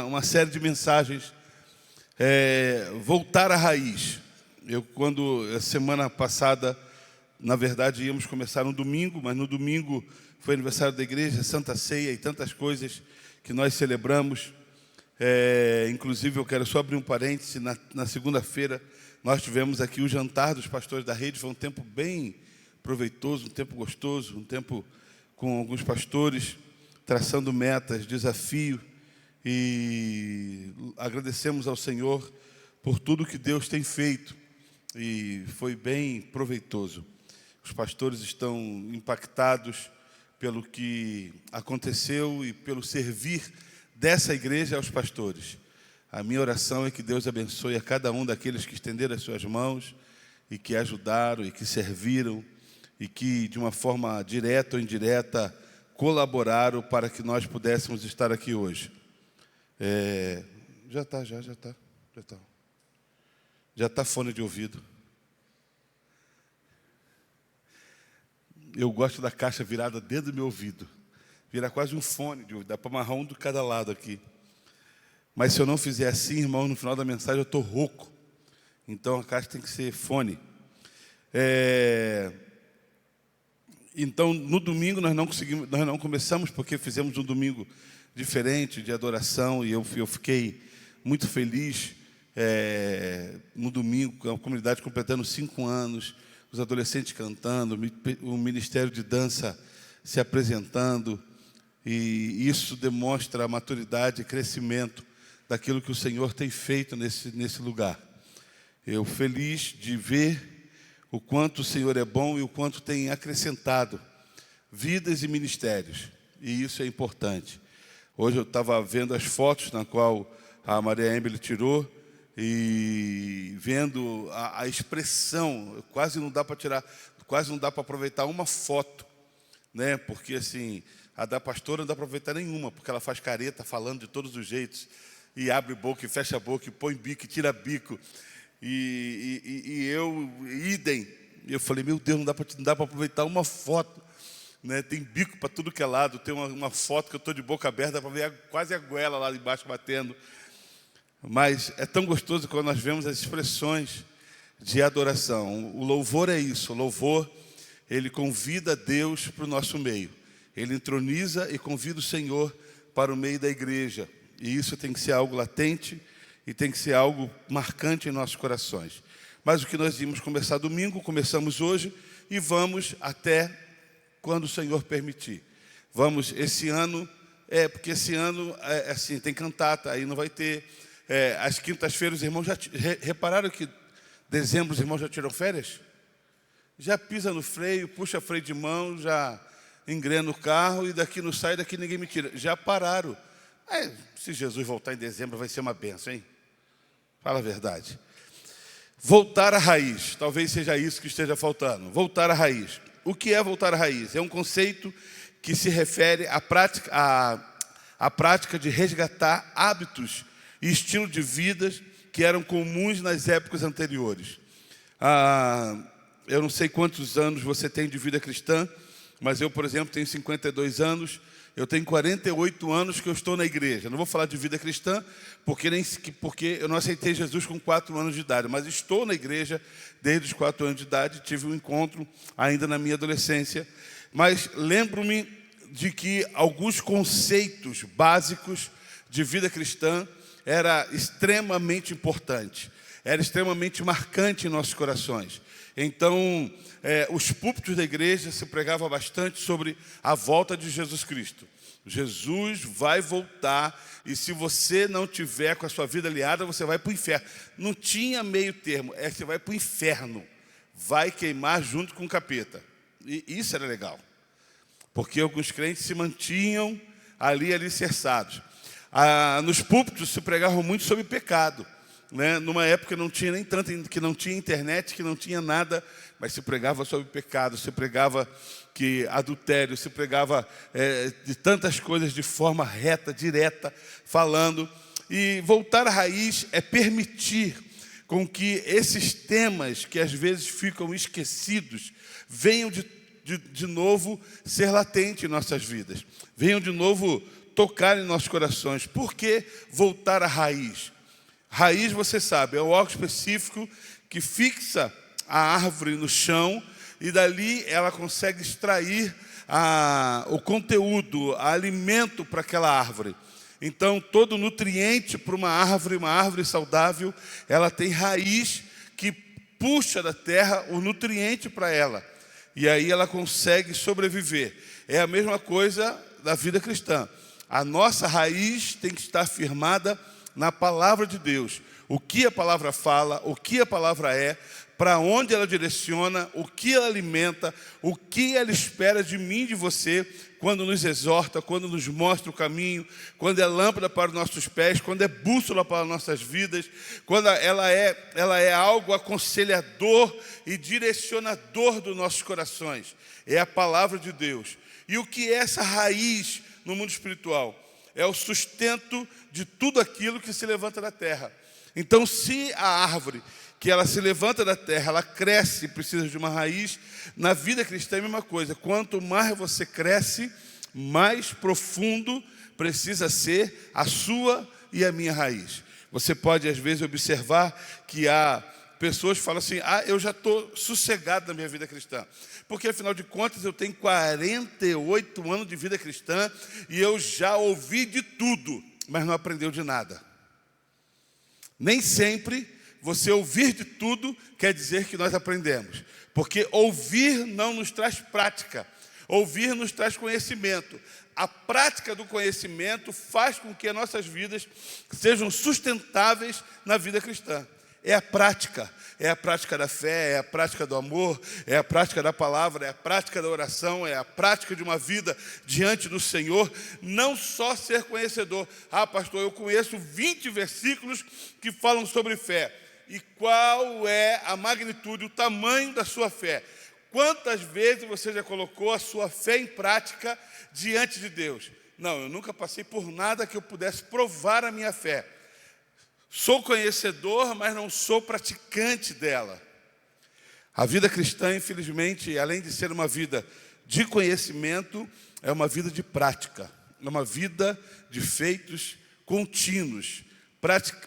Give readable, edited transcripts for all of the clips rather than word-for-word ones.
Uma série de mensagens, voltar à raiz. A semana passada, na verdade, íamos começar no domingo, mas no domingo foi aniversário da igreja, Santa Ceia e tantas coisas que nós celebramos. Inclusive, eu quero só abrir um parêntese, na segunda-feira nós tivemos aqui o jantar dos pastores da rede, foi um tempo bem proveitoso, um tempo gostoso, um tempo com alguns pastores, traçando metas, desafio, e agradecemos ao Senhor por tudo que Deus tem feito, e foi bem proveitoso. Os pastores estão impactados pelo que aconteceu e pelo servir dessa igreja aos pastores. A minha oração é que Deus abençoe a cada um daqueles que estenderam as suas mãos e que ajudaram e que serviram e que, de uma forma direta ou indireta, colaboraram para que nós pudéssemos estar aqui hoje. Já está fone de ouvido. Eu gosto da caixa virada dentro do meu ouvido. Vira quase um fone de ouvido, dá para amarrar um de cada lado aqui. Mas se eu não fizer assim, irmão, no final da mensagem eu estou rouco. Então a caixa tem que ser fone. Então, no domingo nós não começamos, porque fizemos um domingo diferente de adoração, e eu fiquei muito feliz no domingo, com a comunidade completando 5 anos, os adolescentes cantando, o Ministério de Dança se apresentando, e isso demonstra a maturidade e crescimento daquilo que o Senhor tem feito nesse lugar. Eu feliz de ver o quanto o Senhor é bom e o quanto tem acrescentado vidas e ministérios, e isso é importante. Hoje eu estava vendo as fotos na qual a Maria Emily tirou e vendo a expressão, quase não dá para aproveitar uma foto, né? Porque assim, a da pastora não dá para aproveitar nenhuma, porque ela faz careta falando de todos os jeitos, e abre boca e fecha boca, e põe bico e tira bico, e eu, idem. Eu falei, meu Deus, não dá para aproveitar uma foto, né? Tem bico para tudo que é lado. Tem uma foto que eu estou de boca aberta para ver quase a goela lá embaixo batendo. Mas é tão gostoso quando nós vemos as expressões de adoração. O louvor é isso. O louvor, ele convida Deus para o nosso meio. Ele entroniza e convida o Senhor para o meio da igreja. E isso tem que ser algo latente e tem que ser algo marcante em nossos corações. Mas o que nós íamos começar domingo, começamos hoje e vamos até quando o Senhor permitir. Vamos esse ano, porque esse ano, assim, tem cantata, aí não vai ter. Às quintas-feiras, os irmãos já repararam que dezembro os irmãos já tiram férias? Já pisa no freio, puxa freio de mão, já engrena o carro e daqui não sai, daqui ninguém me tira. Já pararam. Se Jesus voltar em dezembro vai ser uma bênção, hein? Fala a verdade. Voltar à raiz, talvez seja isso que esteja faltando. Voltar à raiz. O que é voltar à raiz? É um conceito que se refere à prática de resgatar hábitos e estilo de vida que eram comuns nas épocas anteriores. Eu não sei quantos anos você tem de vida cristã, mas eu, por exemplo, tenho 52 anos, eu tenho 48 anos que eu estou na igreja. Não vou falar de vida cristã, porque eu não aceitei Jesus com 4 anos de idade, mas estou na igreja desde os 4 anos de idade, tive um encontro ainda na minha adolescência. Mas lembro-me de que alguns conceitos básicos de vida cristã era extremamente importante, era extremamente marcante em nossos corações. Então, os púlpitos da igreja se pregava bastante sobre a volta de Jesus Cristo. Jesus vai voltar, e se você não tiver com a sua vida aliada, você vai para o inferno. Não tinha meio termo, você vai para o inferno, vai queimar junto com o capeta. E isso era legal, porque alguns crentes se mantinham ali alicerçados. Nos púlpitos se pregavam muito sobre pecado, né? Numa época não tinha nem tanto, que não tinha internet, que não tinha nada, mas se pregava sobre pecado, se pregava que adultério, se pregava de tantas coisas de forma reta, direta, falando. E voltar à raiz é permitir com que esses temas que às vezes ficam esquecidos venham de novo ser latente em nossas vidas, venham de novo tocar em nossos corações. Por que voltar à raiz? Raiz, você sabe, é o órgão específico que fixa a árvore no chão e dali ela consegue extrair o conteúdo, alimento para aquela árvore. Então, todo nutriente para uma árvore saudável, ela tem raiz que puxa da terra o nutriente para ela. E aí ela consegue sobreviver. É a mesma coisa da vida cristã. A nossa raiz tem que estar firmada na palavra de Deus. O que a palavra fala, o que a palavra é, para onde ela direciona, o que ela alimenta, o que ela espera de mim e de você, quando nos exorta, quando nos mostra o caminho, quando é lâmpada para os nossos pés, quando é bússola para as nossas vidas, quando ela é algo aconselhador e direcionador dos nossos corações. É a palavra de Deus. E o que é essa raiz no mundo espiritual? É o sustento de tudo aquilo que se levanta da terra. Então, se a árvore que ela se levanta da terra, ela cresce e precisa de uma raiz, na vida cristã é a mesma coisa. Quanto mais você cresce, mais profundo precisa ser a sua e a minha raiz. Você pode, às vezes, observar que há pessoas que falam assim: eu já estou sossegado na minha vida cristã. Porque, afinal de contas, eu tenho 48 anos de vida cristã e eu já ouvi de tudo, mas não aprendeu de nada. Nem sempre você ouvir de tudo quer dizer que nós aprendemos. Porque ouvir não nos traz prática. Ouvir nos traz conhecimento. A prática do conhecimento faz com que as nossas vidas sejam sustentáveis na vida cristã. É a prática da fé, é a prática do amor, é a prática da palavra, é a prática da oração, é a prática de uma vida diante do Senhor. Não só ser conhecedor. Pastor, eu conheço 20 versículos que falam sobre fé. E qual é a magnitude, o tamanho da sua fé? Quantas vezes você já colocou a sua fé em prática diante de Deus? Não, eu nunca passei por nada que eu pudesse provar a minha fé. Sou conhecedor, mas não sou praticante dela. A vida cristã, infelizmente, além de ser uma vida de conhecimento, é uma vida de prática. É uma vida de feitos contínuos.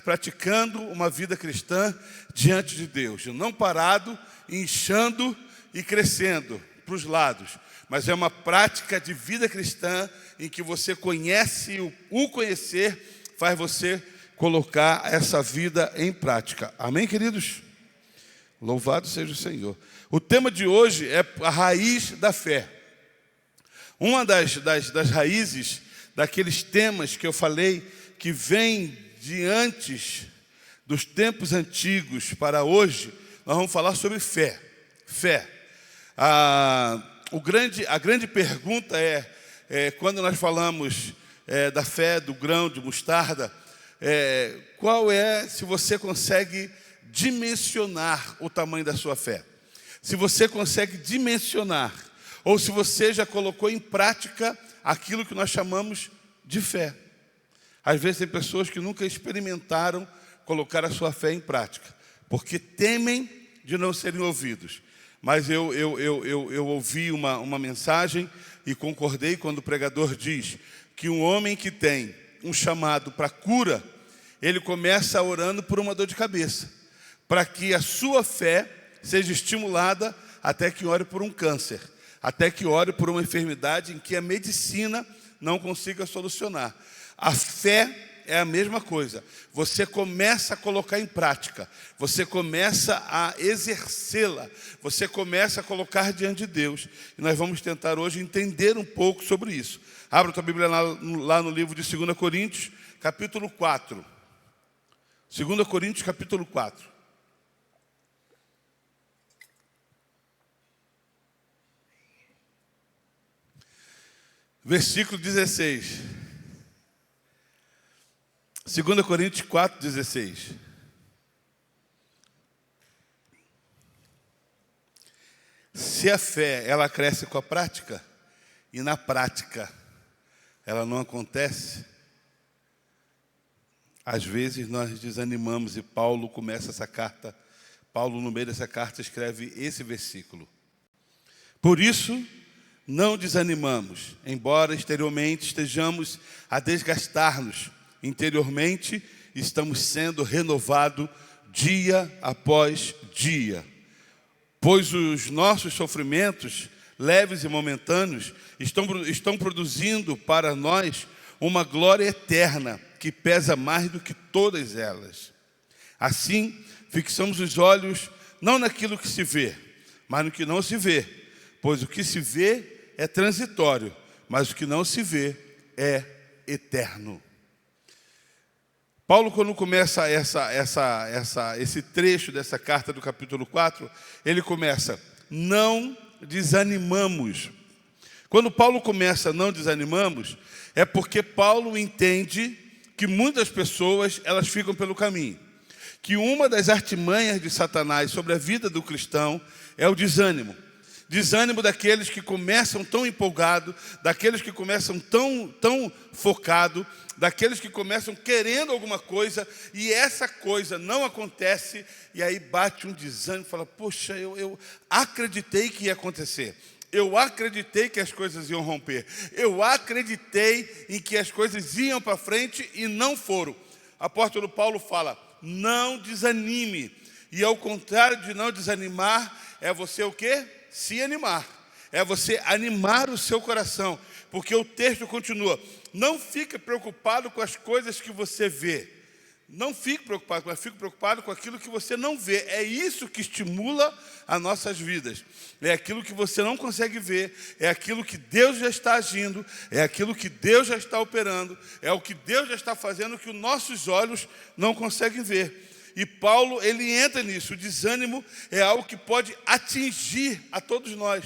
Praticando uma vida cristã diante de Deus. Não parado, inchando e crescendo para os lados. Mas é uma prática de vida cristã em que você conhece, o conhecer faz você colocar essa vida em prática. Amém, queridos? Louvado seja o Senhor. O tema de hoje é a raiz da fé. Uma das raízes daqueles temas que eu falei que vem de antes dos tempos antigos para hoje, nós vamos falar sobre fé. Fé. A grande pergunta quando nós falamos da fé, do grão de mostarda, qual se você consegue dimensionar o tamanho da sua fé? Se você consegue dimensionar, ou se você já colocou em prática aquilo que nós chamamos de fé. Às vezes tem pessoas que nunca experimentaram colocar a sua fé em prática, porque temem de não serem ouvidos. Mas eu ouvi uma mensagem e concordei quando o pregador diz que um homem que tem um chamado para cura, ele começa orando por uma dor de cabeça, para que a sua fé seja estimulada até que ore por um câncer, até que ore por uma enfermidade em que a medicina não consiga solucionar. A fé é a mesma coisa. Você começa a colocar em prática, você começa a exercê-la, você começa a colocar diante de Deus. E nós vamos tentar hoje entender um pouco sobre isso. Abra tua Bíblia lá no livro de 2 Coríntios, capítulo 4. 2 Coríntios, capítulo 4. Versículo 16. 2 Coríntios 4, 16. Se a fé, ela cresce com a prática, e na prática ela não acontece, às vezes nós desanimamos, e Paulo começa essa carta, Paulo no meio dessa carta escreve esse versículo. Por isso, não desanimamos, embora exteriormente estejamos a desgastar-nos, interiormente estamos sendo renovados dia após dia. Pois os nossos sofrimentos, leves e momentâneos, estão produzindo para nós uma glória eterna, que pesa mais do que todas elas. Assim, fixamos os olhos não naquilo que se vê, mas no que não se vê. Pois o que se vê é transitório, mas o que não se vê é eterno. Paulo, quando começa esse trecho dessa carta do capítulo 4, ele começa: não desanimamos. Quando Paulo começa não desanimamos, é porque Paulo entende que muitas pessoas elas ficam pelo caminho. Que uma das artimanhas de Satanás sobre a vida do cristão é o desânimo. Desânimo daqueles que começam tão empolgados, daqueles que começam tão focados, daqueles que começam querendo alguma coisa e essa coisa não acontece, e aí bate um desânimo e fala: poxa, eu acreditei que ia acontecer. Eu acreditei que as coisas iam romper. Eu acreditei em que as coisas iam para frente e não foram. O apóstolo Paulo fala: não desanime. E ao contrário de não desanimar, é você o quê? Se animar. É você animar o seu coração. Porque o texto continua: não fique preocupado com as coisas que você vê. Não fique preocupado, mas fique preocupado com aquilo que você não vê. É isso que estimula as nossas vidas. É aquilo que você não consegue ver. É aquilo que Deus já está agindo. É aquilo que Deus já está operando. É o que Deus já está fazendo que os nossos olhos não conseguem ver. E Paulo, ele entra nisso. O desânimo é algo que pode atingir a todos nós.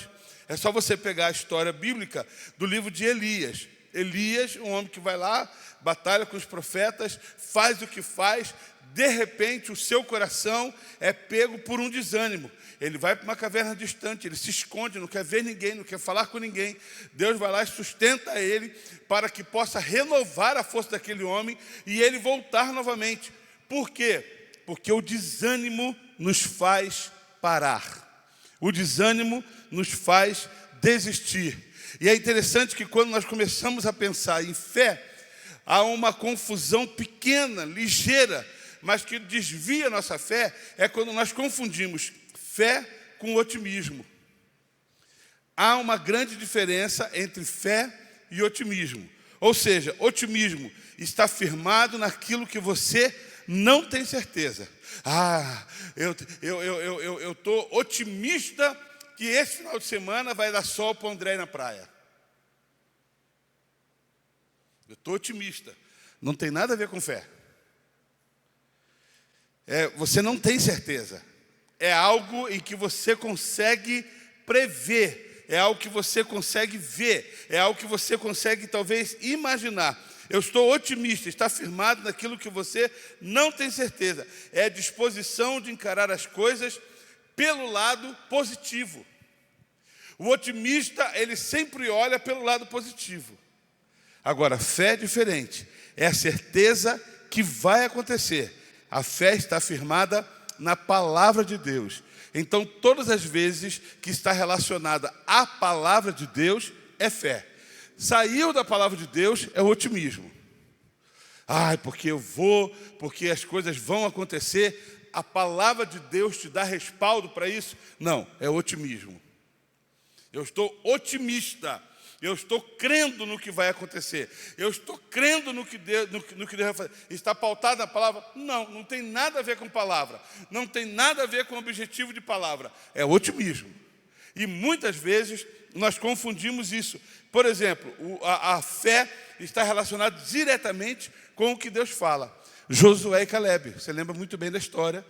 É só você pegar a história bíblica do livro de Elias. Elias, um homem que vai lá, batalha com os profetas, faz o que faz, de repente o seu coração é pego por um desânimo. Ele vai para uma caverna distante, ele se esconde, não quer ver ninguém, não quer falar com ninguém. Deus vai lá e sustenta ele para que possa renovar a força daquele homem e ele voltar novamente. Por quê? Porque o desânimo nos faz parar. O desânimo nos faz desistir. E é interessante que quando nós começamos a pensar em fé, há uma confusão pequena, ligeira, mas que desvia a nossa fé, é quando nós confundimos fé com otimismo. Há uma grande diferença entre fé e otimismo. Ou seja, otimismo está firmado naquilo que você não tem certeza. Eu estou otimista que esse final de semana vai dar sol para o André na praia. Eu estou otimista. Não tem nada a ver com fé. Você não tem certeza. É algo em que você consegue prever. É algo que você consegue ver. É algo que você consegue talvez imaginar. Eu estou otimista, está firmado naquilo que você não tem certeza. É a disposição de encarar as coisas pelo lado positivo. O otimista, ele sempre olha pelo lado positivo. Agora, fé é diferente. É a certeza que vai acontecer. A fé está firmada na palavra de Deus. Então, todas as vezes que está relacionada à palavra de Deus, é fé. Saiu da palavra de Deus, é o otimismo. Porque as coisas vão acontecer. A palavra de Deus te dá respaldo para isso? Não, é otimismo. Eu estou otimista. Eu estou crendo no que vai acontecer. Eu estou crendo no que Deus vai fazer. Está pautado na palavra? Não, não tem nada a ver com palavra. Não tem nada a ver com o objetivo de palavra. É otimismo. E muitas vezes nós confundimos isso. Por exemplo, a fé está relacionada diretamente com o que Deus fala. Josué e Calebe, você lembra muito bem da história.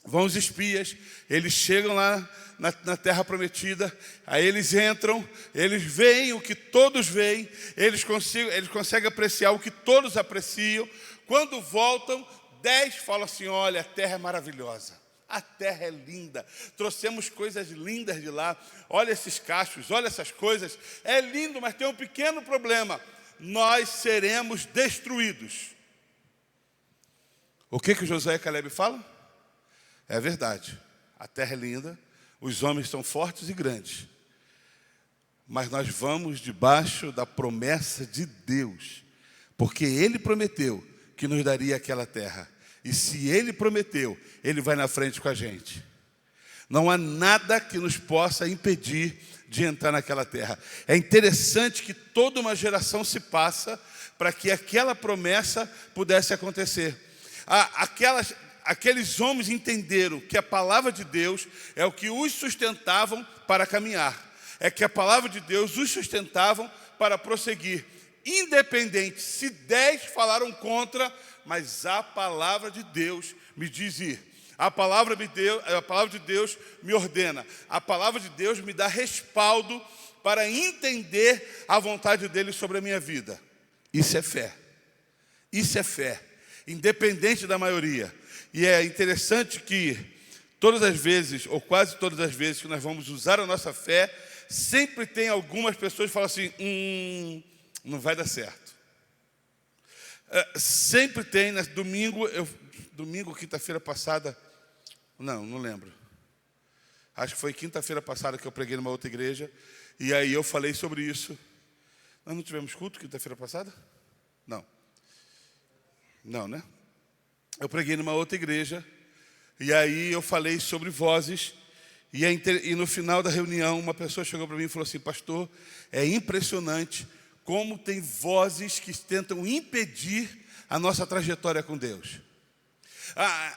Vão os espias, eles chegam lá na terra prometida, aí eles entram, eles veem o que todos veem, eles conseguem apreciar o que todos apreciam. Quando voltam, 10 falam assim: olha, a terra é maravilhosa, a terra é linda, trouxemos coisas lindas de lá, olha esses cachos, olha essas coisas, é lindo, mas tem um pequeno problema, nós seremos destruídos. O que Josué e Calebe falam? É verdade, a terra é linda, os homens são fortes e grandes, mas nós vamos debaixo da promessa de Deus, porque Ele prometeu que nos daria aquela terra. E se Ele prometeu, Ele vai na frente com a gente. Não há nada que nos possa impedir de entrar naquela terra. É interessante que toda uma geração se passa para que aquela promessa pudesse acontecer. Aqueles homens entenderam que a palavra de Deus é o que os sustentavam para caminhar. É que a palavra de Deus os sustentavam para prosseguir. Independente se 10 falaram contra, mas a palavra de Deus me diz ir. A palavra de Deus me ordena. A palavra de Deus me dá respaldo para entender a vontade dele sobre a minha vida. Isso é fé. Isso é fé. Independente da maioria. E é interessante que todas as vezes, ou quase todas as vezes que nós vamos usar a nossa fé, sempre tem algumas pessoas que falam assim, não vai dar certo. Sempre tem, domingo, quinta-feira passada, não lembro. Acho que foi quinta-feira passada que eu preguei numa outra igreja, e aí eu falei sobre isso. Nós não tivemos culto quinta-feira passada? Não, né? Eu preguei numa outra igreja, e aí eu falei sobre vozes, e no final da reunião, uma pessoa chegou para mim e falou assim, pastor, é impressionante como tem vozes que tentam impedir a nossa trajetória com Deus.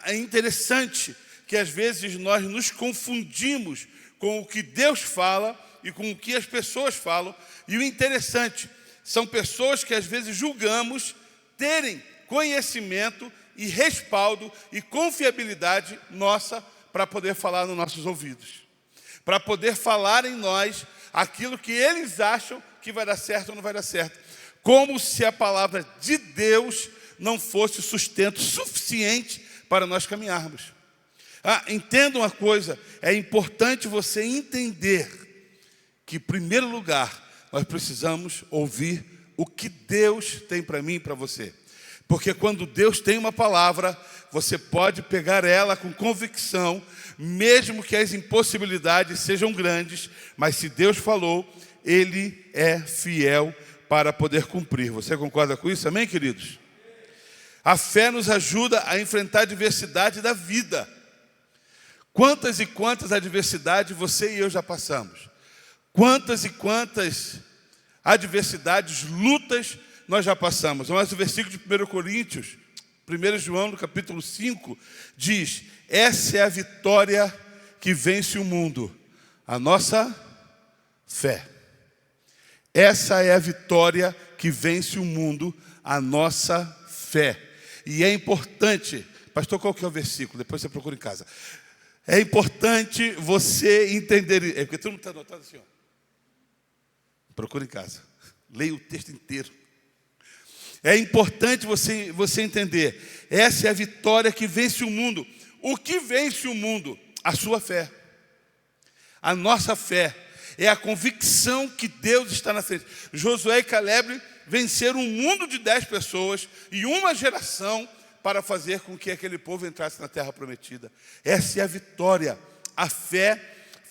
É interessante que às vezes nós nos confundimos com o que Deus fala e com o que as pessoas falam. E o interessante, são pessoas que às vezes julgamos terem conhecimento e respaldo e confiabilidade nossa para poder falar nos nossos ouvidos. Para poder falar em nós aquilo que eles acham que vai dar certo ou não vai dar certo. Como se a palavra de Deus não fosse sustento suficiente para nós caminharmos. Entenda uma coisa, é importante você entender que, em primeiro lugar, nós precisamos ouvir o que Deus tem para mim e para você. Porque quando Deus tem uma palavra, você pode pegar ela com convicção, mesmo que as impossibilidades sejam grandes, mas se Deus falou, Ele é fiel para poder cumprir. Você concorda com isso? Amém, queridos? A fé nos ajuda a enfrentar a adversidade da vida. Quantas e quantas adversidades você e eu já passamos? Quantas e quantas adversidades, lutas nós já passamos? Mas o versículo de 1 Coríntios, 1 João, no capítulo 5, diz, essa é a vitória que vence o mundo, a nossa fé. Essa é a vitória que vence o mundo, a nossa fé. E é importante, pastor, qual que é o versículo? Depois você procura em casa. É importante você entender, porque todo mundo está anotado assim, ó. Procura em casa, leia o texto inteiro. É importante você entender, essa é a vitória que vence o mundo. O que vence o mundo? A sua fé. A nossa fé é a convicção que Deus está na frente. Josué e Caleb venceram um mundo de 10 pessoas e uma geração para fazer com que aquele povo entrasse na terra prometida. Essa é a vitória. A fé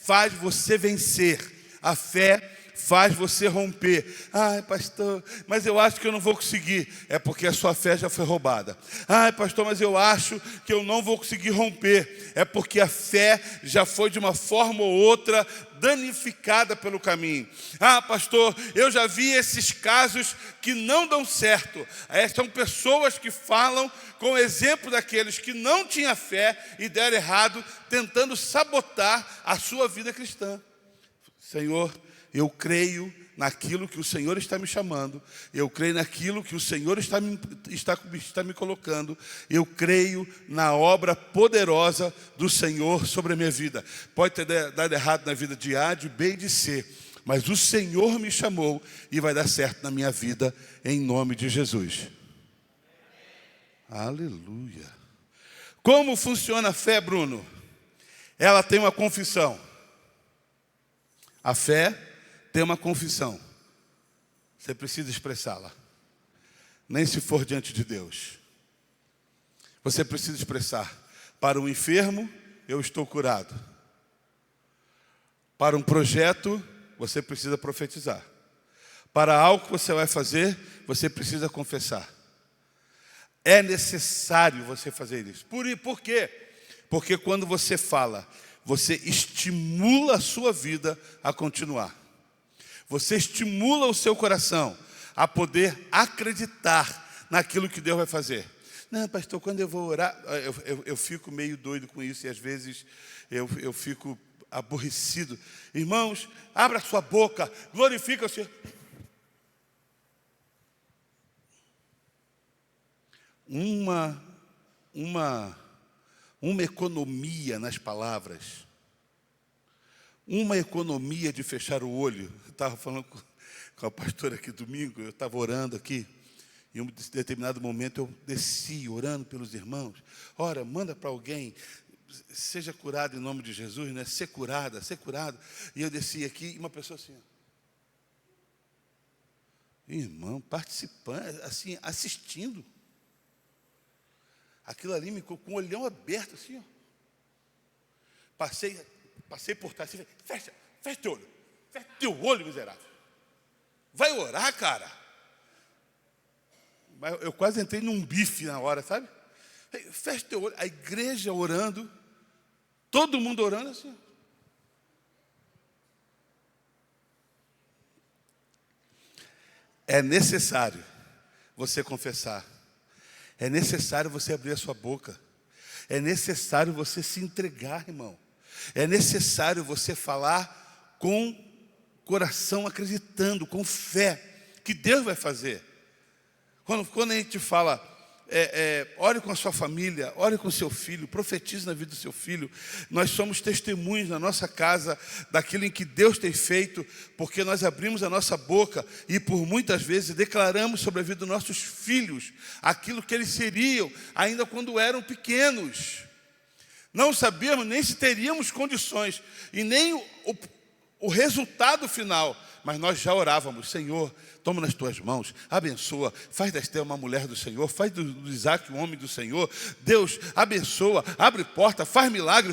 faz você vencer. A fé faz você romper. Ai, pastor, mas eu acho que eu não vou conseguir. É porque a sua fé já foi roubada. Ai, pastor, mas eu acho que eu não vou conseguir romper. É porque a fé já foi de uma forma ou outra danificada pelo caminho. Ah, pastor, eu já vi esses casos que não dão certo. São pessoas que falam com o exemplo daqueles que não tinham fé e deram errado, tentando sabotar a sua vida cristã. Senhor, eu creio naquilo que o Senhor está me chamando. Eu creio naquilo que o Senhor está me colocando. Eu creio na obra poderosa do Senhor sobre a minha vida. Pode ter dado errado na vida de A, de B e de C. Mas o Senhor me chamou e vai dar certo na minha vida, em nome de Jesus. Aleluia. Como funciona a fé, Bruno? Ela tem uma confissão. A fé tem uma confissão. Você precisa expressá-la. Nem se for diante de Deus. Você precisa expressar. Para um enfermo, eu estou curado. Para um projeto, você precisa profetizar. Para algo que você vai fazer, você precisa confessar. É necessário você fazer isso. Por quê? Porque quando você fala, você estimula a sua vida a continuar. Você estimula o seu coração a poder acreditar naquilo que Deus vai fazer. Não, pastor, quando eu vou orar, eu fico meio doido com isso e às vezes eu fico aborrecido. Irmãos, abra a sua boca, glorifica o Senhor. Uma economia nas palavras, uma economia de fechar o olho. Eu estava falando com a pastora aqui domingo, eu estava orando aqui, em um determinado momento eu desci orando pelos irmãos. Ora, manda para alguém, seja curado em nome de Jesus, né? Ser curada, ser curado. E eu desci aqui e uma pessoa assim, irmão, participando, assim, assistindo. Aquilo ali me com o olhão aberto, assim, ó. Passei por trás, assim, fecha teu olho, miserável. Vai orar, cara. Mas eu quase entrei num bife na hora, sabe? Fecha teu olho. A igreja orando, todo mundo orando assim. É necessário você confessar. É necessário você abrir a sua boca. É necessário você se entregar, irmão. É necessário você falar com coração acreditando, com fé, que Deus vai fazer. Quando a gente fala, ore com a sua família, ore com o seu filho, profetize na vida do seu filho. Nós somos testemunhos na nossa casa daquilo em que Deus tem feito, porque nós abrimos a nossa boca e por muitas vezes declaramos sobre a vida dos nossos filhos aquilo que eles seriam ainda quando eram pequenos. Não sabíamos nem se teríamos condições e nem o resultado final, mas nós já orávamos: Senhor, toma nas tuas mãos, abençoa, faz da Esther uma mulher do Senhor, faz do Isaac um homem do Senhor. Deus, abençoa, abre porta, faz milagre.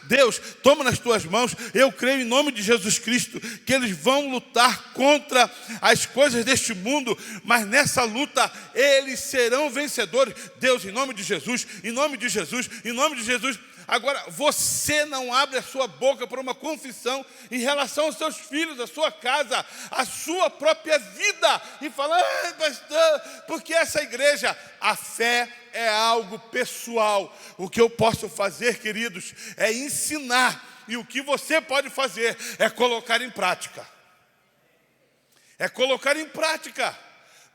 Deus, toma nas tuas mãos. Eu creio em nome de Jesus Cristo que eles vão lutar contra as coisas deste mundo, mas nessa luta eles serão vencedores. Deus, em nome de Jesus, em nome de Jesus, em nome de Jesus. Agora, você não abre a sua boca para uma confissão em relação aos seus filhos, à sua casa, à sua própria vida, e fala: pastor, porque essa igreja, a fé é algo pessoal. O que eu posso fazer, queridos, é ensinar, e o que você pode fazer é colocar em prática. É colocar em prática.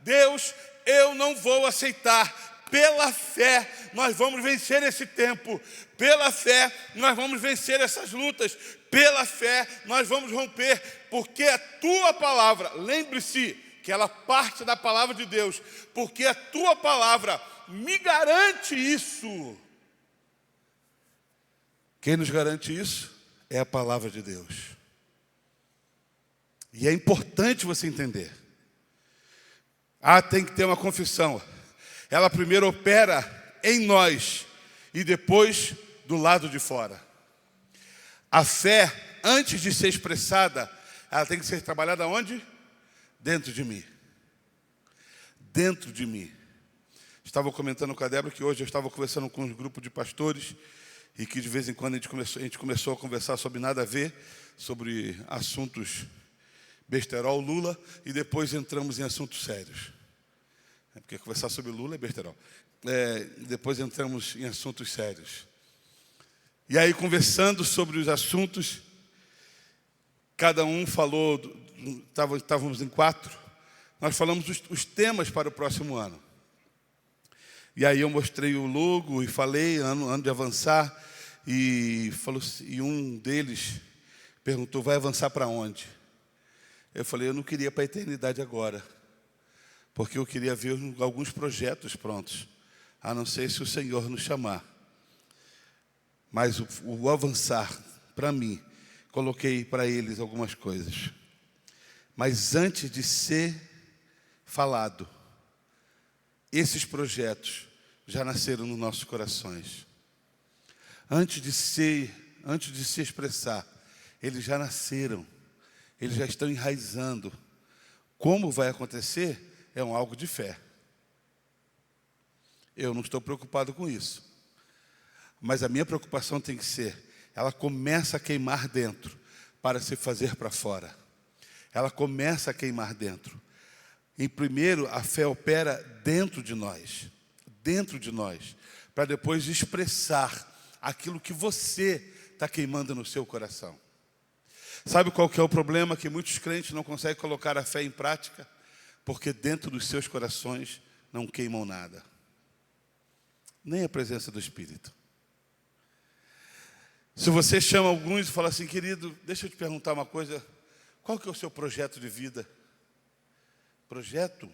Deus, eu não vou aceitar. Pela fé, nós vamos vencer esse tempo. Pela fé, nós vamos vencer essas lutas. Pela fé, nós vamos romper. Porque a tua palavra, lembre-se que ela parte da palavra de Deus. Porque a tua palavra me garante isso. Quem nos garante isso é a palavra de Deus. E é importante você entender. Tem que ter uma confissão. Ela primeiro opera em nós e depois do lado de fora. A fé, antes de ser expressada, ela tem que ser trabalhada onde? Dentro de mim. Dentro de mim. Estava comentando com a Débora que hoje eu estava conversando com um grupo de pastores e que de vez em quando a gente começou a conversar sobre nada a ver, sobre assuntos besterol, Lula, e depois entramos em assuntos sérios. Porque conversar sobre Lula é besterol. Depois entramos em assuntos sérios. E aí, conversando sobre os assuntos, cada um falou, estávamos em 4, nós falamos os temas para o próximo ano. E aí eu mostrei o logo e falei, ano de avançar, e um deles perguntou: vai avançar para onde? Eu falei: eu não queria para a eternidade agora, porque eu queria ver alguns projetos prontos, a não ser se o Senhor nos chamar. Mas o avançar, para mim, coloquei para eles algumas coisas. Mas antes de ser falado, esses projetos já nasceram nos nossos corações. Antes de se expressar, eles já nasceram. eles já estão enraizando. Como vai acontecer é algo de fé. Eu não estou preocupado com isso. Mas a minha preocupação tem que ser, ela começa a queimar dentro para se fazer para fora. Ela começa a queimar dentro. Em primeiro, a fé opera dentro de nós, para depois expressar aquilo que você está queimando no seu coração. Sabe qual que é o problema? Que muitos crentes não conseguem colocar a fé em prática, porque dentro dos seus corações não queimam nada, nem a presença do Espírito. Se você chama alguns e fala assim, querido, deixa eu te perguntar uma coisa, qual que é o seu projeto de vida? Projeto?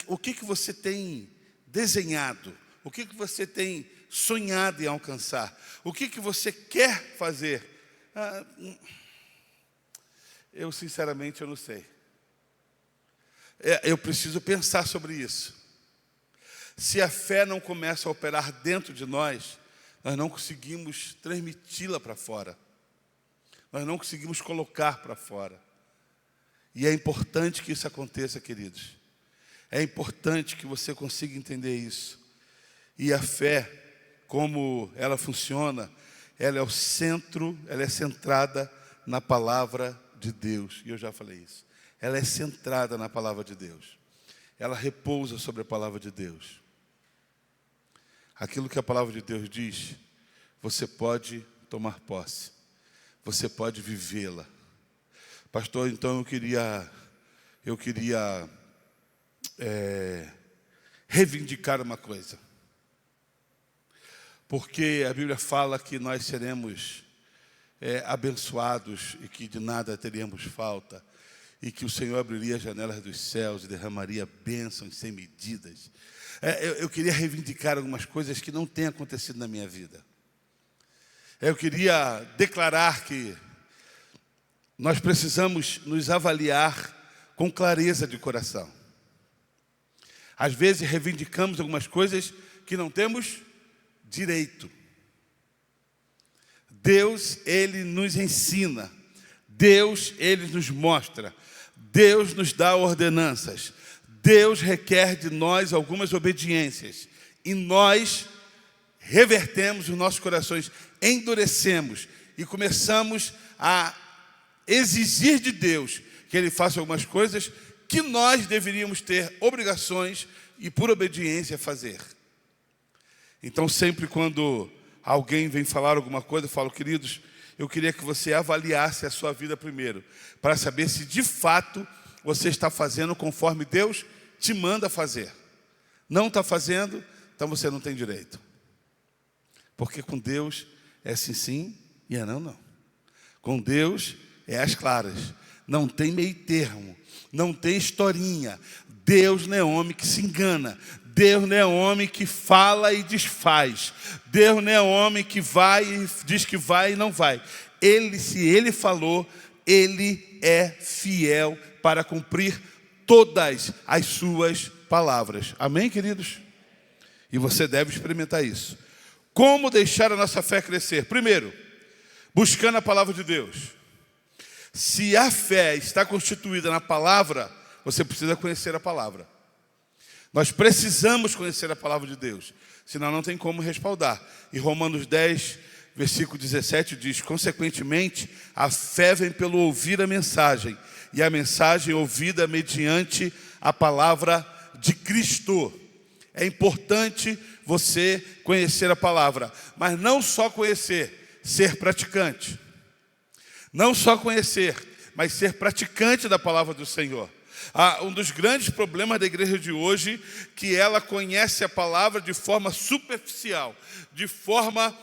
O que você tem desenhado? O que você tem sonhado em alcançar? O que você quer fazer? Eu, sinceramente, eu não sei. Eu preciso pensar sobre isso. Se a fé não começa a operar dentro de nós não conseguimos transmiti-la para fora. Nós não conseguimos colocar para fora. E é importante que isso aconteça, queridos. É importante que você consiga entender isso. E a fé, como ela funciona, ela é o centro, ela é centrada na palavra de Deus. E eu já falei isso. Ela é centrada na palavra de Deus. Ela repousa sobre a palavra de Deus. Aquilo que a palavra de Deus diz, você pode tomar posse. Você pode vivê-la. Pastor, então eu queria reivindicar uma coisa. Porque a Bíblia fala que nós seremos abençoados e que de nada teríamos falta. E que o Senhor abriria as janelas dos céus e derramaria bênçãos sem medidas. Eu queria reivindicar algumas coisas que não têm acontecido na minha vida. Eu queria declarar que nós precisamos nos avaliar com clareza de coração. Às vezes reivindicamos algumas coisas que não temos direito. Deus, Ele nos ensina. Deus, Ele nos mostra. Deus nos dá ordenanças. Deus requer de nós algumas obediências. E nós revertemos os nossos corações, endurecemos e começamos a exigir de Deus que Ele faça algumas coisas que nós deveríamos ter obrigações e por obediência fazer. Então sempre quando alguém vem falar alguma coisa, eu falo, queridos, eu queria que você avaliasse a sua vida primeiro, para saber se de fato você está fazendo conforme Deus te manda fazer. Não está fazendo, então você não tem direito. Porque com Deus é sim, sim e é não, não. Com Deus é às claras. Não tem meio termo. Não tem historinha. Deus não é homem que se engana. Deus não é homem que fala e desfaz. Deus não é homem que vai e diz que vai e não vai. Ele, se Ele falou, Ele é fiel para cumprir todas as suas palavras. Amém, queridos? E você deve experimentar isso. Como deixar a nossa fé crescer? Primeiro, buscando a palavra de Deus. Se a fé está constituída na palavra, você precisa conhecer a palavra. Nós precisamos conhecer a palavra de Deus, senão não tem como respaldar. E Romanos 10, versículo 17 diz, consequentemente, a fé vem pelo ouvir a mensagem, e a mensagem ouvida mediante a palavra de Cristo. É importante você conhecer a palavra, mas não só conhecer, ser praticante. Não só conhecer, mas ser praticante da palavra do Senhor. Um dos grandes problemas da igreja de hoje, que ela conhece a palavra de forma superficial, de forma,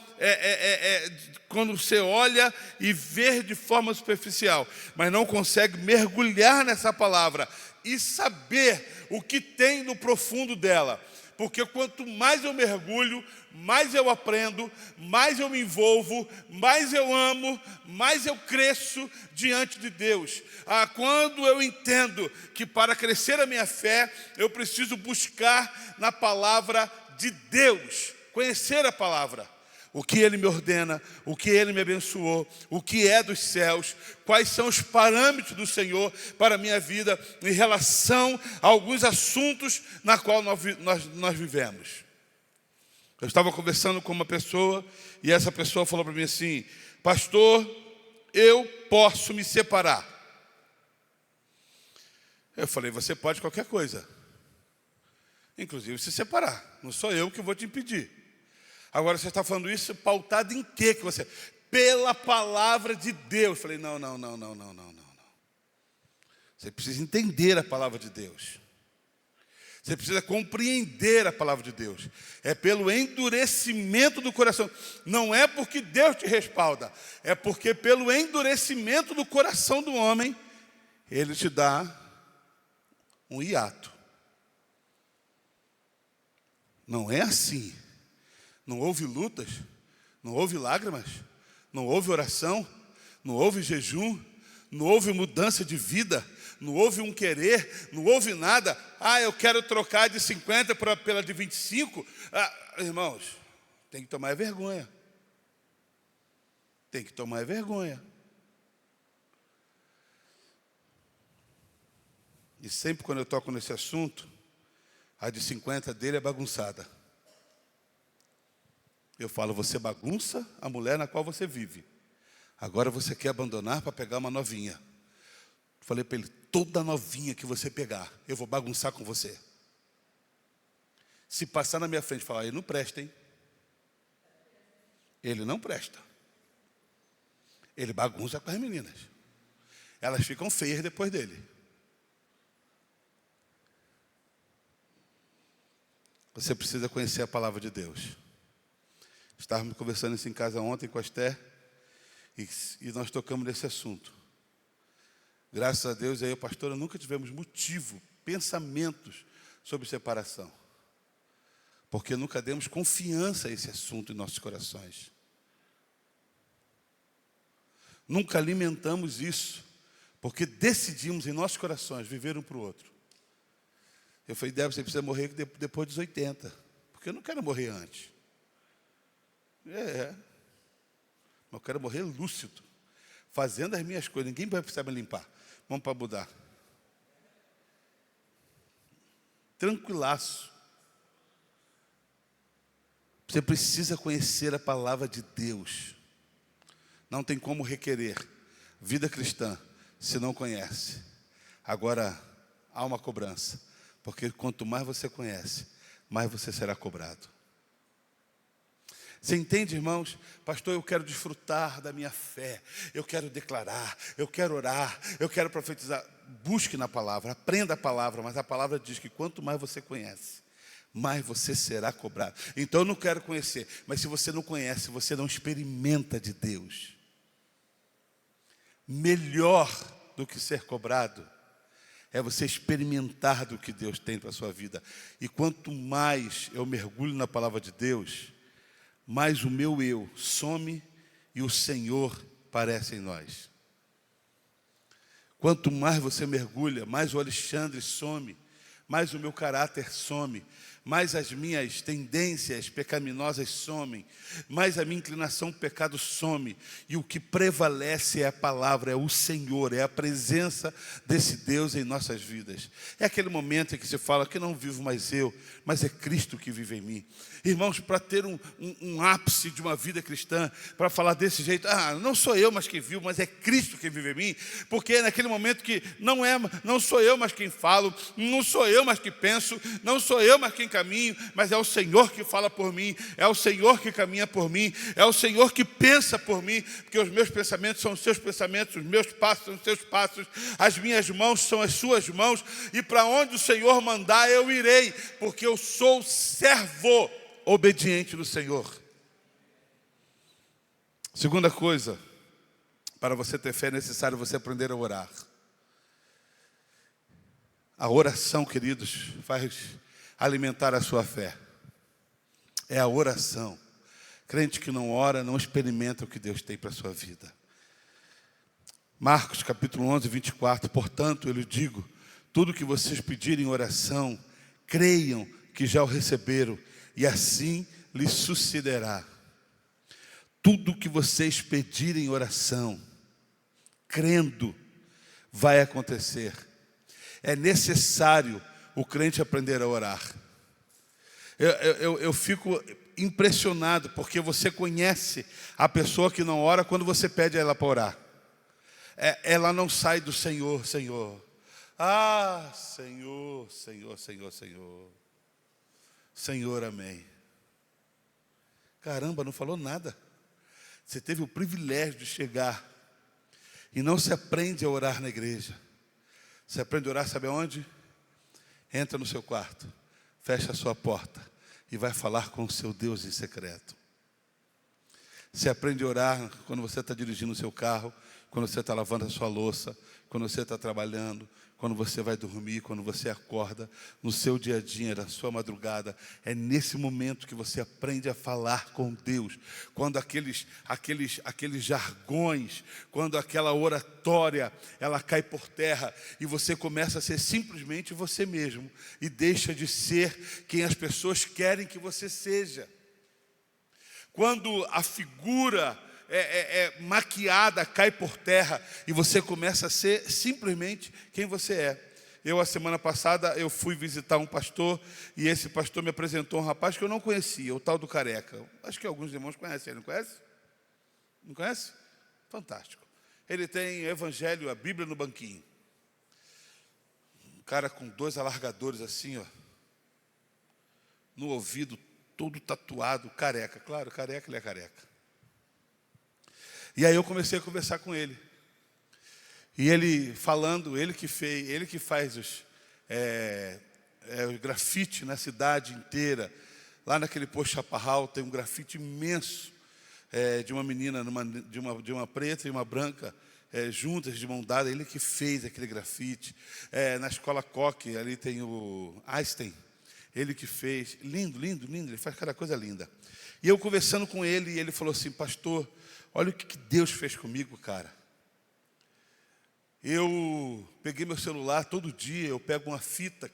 quando você olha e vê de forma superficial, mas não consegue mergulhar nessa palavra e saber o que tem no profundo dela. Porque quanto mais eu mergulho, mais eu aprendo, mais eu me envolvo, mais eu amo, mais eu cresço diante de Deus. Quando eu entendo que para crescer a minha fé, eu preciso buscar na palavra de Deus, conhecer a palavra. o que Ele me ordena, o que Ele me abençoou, o que é dos céus, quais são os parâmetros do Senhor para a minha vida em relação a alguns assuntos na qual nós vivemos. Eu estava conversando com uma pessoa e essa pessoa falou para mim assim: pastor, eu posso me separar. Eu falei: você pode qualquer coisa, inclusive se separar. Não sou eu que vou te impedir. Agora você está falando isso pautado em quê que você? Pela palavra de Deus. Eu falei: não. Você precisa entender a palavra de Deus. Você precisa compreender a palavra de Deus. É pelo endurecimento do coração. Não é porque Deus te respalda. É porque pelo endurecimento do coração do homem, Ele te dá um hiato. Não é assim. Não houve lutas, não houve lágrimas, não houve oração, não houve jejum, não houve mudança de vida, não houve um querer, não houve nada. Ah, eu quero trocar de 50 pela de 25. Irmãos, tem que tomar vergonha. Tem que tomar vergonha. E sempre quando eu toco nesse assunto, a de 50 dele é bagunçada. Eu falo: você bagunça a mulher na qual você vive. Agora você quer abandonar para pegar uma novinha. Falei para ele: toda novinha que você pegar, eu vou bagunçar com você. Se passar na minha frente e falar: ele não presta, hein? Ele não presta. Ele bagunça com as meninas. Elas ficam feias depois dele. Você precisa conhecer a palavra de Deus. Estávamos conversando isso em casa ontem com a Esther e nós tocamos nesse assunto. Graças a Deus, eu e a pastora nunca tivemos motivo, pensamentos sobre separação. Porque nunca demos confiança a esse assunto em nossos corações. Nunca alimentamos isso, porque decidimos em nossos corações viver um para o outro. Eu falei: Débora, você precisa morrer depois dos 80, porque eu não quero morrer antes. Mas eu quero morrer lúcido, fazendo as minhas coisas. Ninguém vai precisar me limpar. Vamos para Budá. Tranquilaço. Você precisa conhecer a palavra de Deus. Não tem como requerer vida cristã se não conhece. Agora, há uma cobrança, porque quanto mais você conhece, mais você será cobrado. Você entende, irmãos? Pastor, eu quero desfrutar da minha fé, eu quero declarar, eu quero orar, eu quero profetizar. Busque na palavra, aprenda a palavra, mas a palavra diz que quanto mais você conhece, mais você será cobrado. Então eu não quero conhecer, mas se você não conhece, você não experimenta de Deus. Melhor do que ser cobrado é você experimentar do que Deus tem para a sua vida. E quanto mais eu mergulho na palavra de Deus, mais o meu eu some e o Senhor aparece em nós. Quanto mais você mergulha, mais o Alexandre some, mais o meu caráter some, mais as minhas tendências pecaminosas somem, mais a minha inclinação ao pecado some, e o que prevalece é a palavra, é o Senhor, é a presença desse Deus em nossas vidas. É aquele momento em que se fala que não vivo mais eu, mas é Cristo que vive em mim. Irmãos, para ter um ápice de uma vida cristã, para falar desse jeito: não sou eu mais quem vivo, mas é Cristo que vive em mim, porque é naquele momento que não sou eu mais quem falo, não sou eu mais que penso, não sou eu mais quem caminho, mas é o Senhor que fala por mim, é o Senhor que caminha por mim, é o Senhor que pensa por mim, porque os meus pensamentos são os seus pensamentos, os meus passos são os seus passos, as minhas mãos são as suas mãos, e para onde o Senhor mandar eu irei, porque eu sou servo obediente do Senhor. Segunda coisa, para você ter fé é necessário você aprender a orar. A oração, queridos, faz alimentar a sua fé. É a oração. Crente que não ora, não experimenta o que Deus tem para a sua vida. Marcos capítulo 11, 24. Portanto, eu lhes digo, tudo que vocês pedirem em oração, creiam que já o receberam, e assim lhes sucederá. tudo que vocês pedirem em oração, crendo, vai acontecer. É necessário o crente aprender a orar. Eu fico impressionado, porque você conhece a pessoa que não ora quando você pede a ela para orar. Ela não sai do Senhor, Senhor. Ah, Senhor, Senhor, Senhor, Senhor. Senhor, amém. Caramba, não falou nada. Você teve o privilégio de chegar e não se aprende a orar na igreja. Você aprende a orar, sabe aonde? Entra no seu quarto, fecha a sua porta e vai falar com o seu Deus em secreto. Você aprende a orar quando você está dirigindo o seu carro, quando você está lavando a sua louça, quando você está trabalhando, quando você vai dormir, quando você acorda, no seu dia a dia, na sua madrugada. É nesse momento que você aprende a falar com Deus. Quando aqueles jargões, quando aquela oratória, ela cai por terra e você começa a ser simplesmente você mesmo e deixa de ser quem as pessoas querem que você seja. Quando a figura maquiada, cai por terra e você começa a ser simplesmente quem você é. A semana passada, eu fui visitar um pastor e esse pastor me apresentou um rapaz que eu não conhecia, o tal do Careca. Acho que alguns irmãos conhecem, ele não conhece? Não conhece? Fantástico. Ele tem Evangelho, a Bíblia no banquinho. Um cara com 2 alargadores assim, ó, no ouvido, todo tatuado, careca. Claro, careca, ele é careca. E aí eu comecei a conversar com ele. E ele falando, ele que faz os grafite na cidade inteira. Lá naquele posto Chaparral tem um grafite imenso de uma menina, de uma preta e uma branca, juntas de mão dada. Ele que fez aquele grafite. Na escola Koch, ali tem o Einstein. Ele que fez. Lindo, lindo, lindo. Ele faz cada coisa linda. E eu conversando com ele, e ele falou assim: pastor, olha o que Deus fez comigo, cara. Eu peguei meu celular, todo dia eu pego uma fita,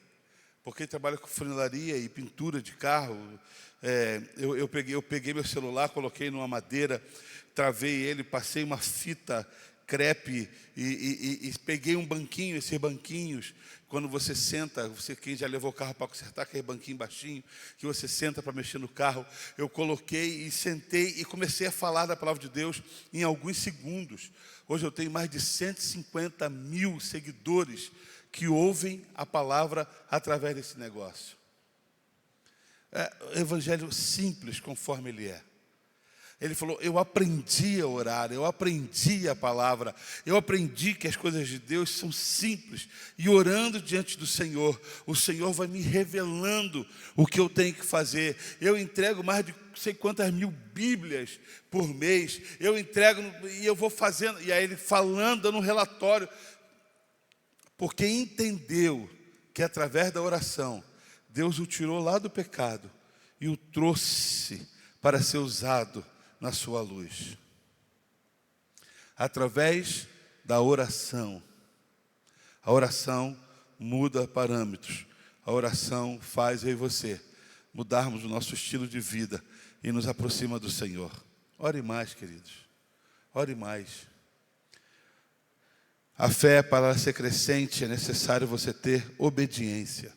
porque ele trabalha com funilaria e pintura de carro. Eu peguei meu celular, coloquei numa madeira, travei ele, passei uma fita crepe e peguei um banquinho, esses banquinhos, quando você senta, quem já levou o carro para consertar, aquele banquinho baixinho, que você senta para mexer no carro, eu coloquei e sentei e comecei a falar da palavra de Deus em alguns segundos. Hoje eu tenho mais de 150 mil seguidores que ouvem a palavra através desse negócio. Evangelho simples, conforme ele é. Ele falou: eu aprendi a orar, eu aprendi a palavra, eu aprendi que as coisas de Deus são simples. E orando diante do Senhor, o Senhor vai me revelando o que eu tenho que fazer. Eu entrego mais de não sei quantas mil Bíblias por mês. Eu entrego e eu vou fazendo. E aí ele falando, dando um relatório. Porque entendeu que através da oração, Deus o tirou lá do pecado e o trouxe para ser usado na sua luz. Através da oração. A oração muda parâmetros. A oração faz eu e você mudarmos o nosso estilo de vida e nos aproxima do Senhor. Ore mais, queridos. Ore mais. A fé, para ser crescente, é necessário você ter obediência.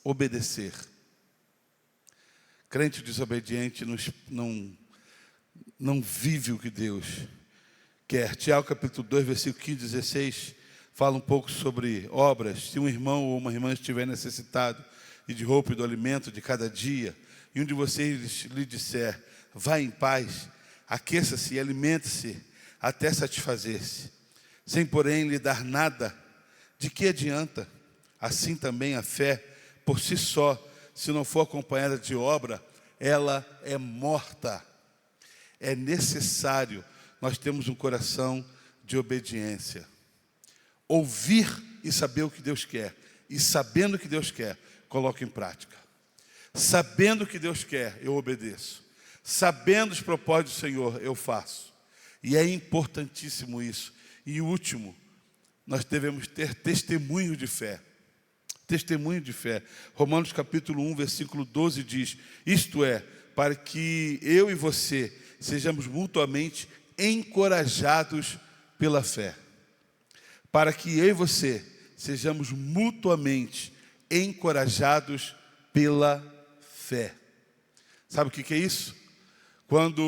Obedecer. Crente desobediente não vive o que Deus quer. Tiago capítulo 2, versículo 15 e 16, fala um pouco sobre obras. Se um irmão ou uma irmã estiver necessitado e de roupa e do alimento de cada dia, e um de vocês lhe disser: vá em paz, aqueça-se e alimente-se até satisfazer-se, sem porém lhe dar nada, de que adianta? Assim também a fé, por si só, se não for acompanhada de obra, ela é morta. É necessário nós termos um coração de obediência. Ouvir e saber o que Deus quer. E sabendo o que Deus quer, coloque em prática. Sabendo o que Deus quer, eu obedeço. Sabendo os propósitos do Senhor, eu faço. E é importantíssimo isso. E último, nós devemos ter testemunho de fé. Testemunho de fé. Romanos capítulo 1, versículo 12 diz: isto é, para que eu e você sejamos mutuamente encorajados pela fé. Para que eu e você sejamos mutuamente encorajados pela fé. Sabe o que é isso? Quando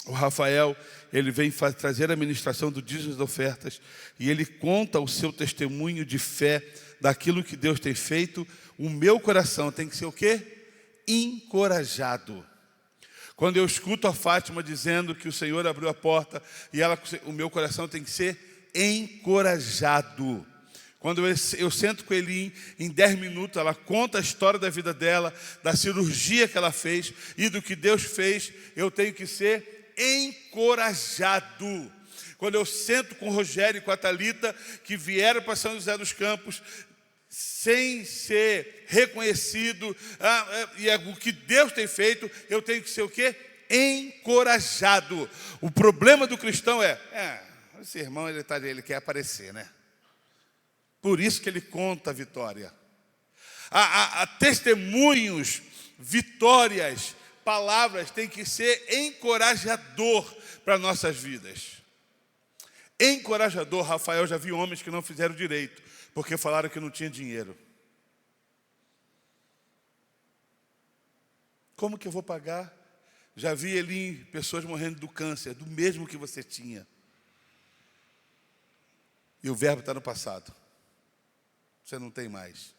o Rafael, ele vem trazer a ministração do dízimo das ofertas, e ele conta o seu testemunho de fé, daquilo que Deus tem feito, o meu coração tem que ser o quê? Encorajado. Quando eu escuto a Fátima dizendo que o Senhor abriu a porta, e o meu coração tem que ser encorajado. Quando eu sento com ele em 10 minutos, ela conta a história da vida dela, da cirurgia que ela fez e do que Deus fez, eu tenho que ser encorajado. Quando eu sento com o Rogério e com a Thalita, que vieram para São José dos Campos, sem ser reconhecido, e o que Deus tem feito, eu tenho que ser o quê? Encorajado. O problema do cristão esse irmão, ele quer aparecer, né? Por isso que ele conta a vitória. Há testemunhos, vitórias, palavras têm que ser encorajador para nossas vidas. Encorajador. Rafael já viu homens que não fizeram direito, porque falaram que não tinha dinheiro. Como que eu vou pagar? Já vi ele pessoas morrendo do câncer, do mesmo que você tinha. E o verbo está no passado. Você não tem mais.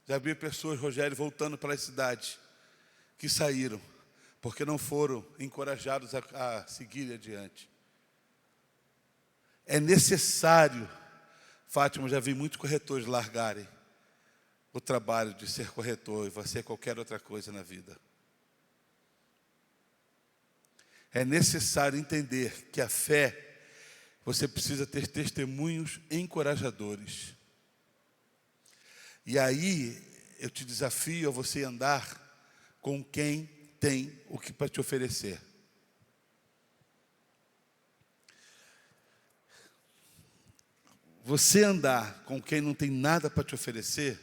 Já vi pessoas, Rogério, voltando para a cidade, que saíram, porque não foram encorajados a seguir adiante. É necessário, Fátima, já vi muitos corretores largarem o trabalho de ser corretor e fazer qualquer outra coisa na vida. É necessário entender que a fé, você precisa ter testemunhos encorajadores. E aí, eu te desafio a você andar com quem tem o que para te oferecer. Você andar com quem não tem nada para te oferecer,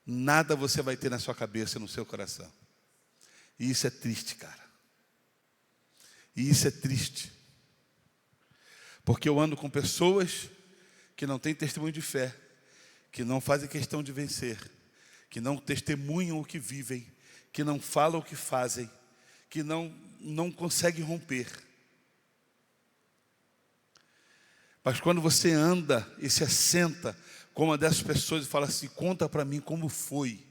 nada você vai ter na sua cabeça e no seu coração. E isso é triste, cara. E isso é triste. Porque eu ando com pessoas que não têm testemunho de fé, que não fazem questão de vencer, que não testemunham o que vivem, que não falam o que fazem, que não conseguem romper. Mas quando você anda e se assenta com uma dessas pessoas e fala assim, conta para mim como foi,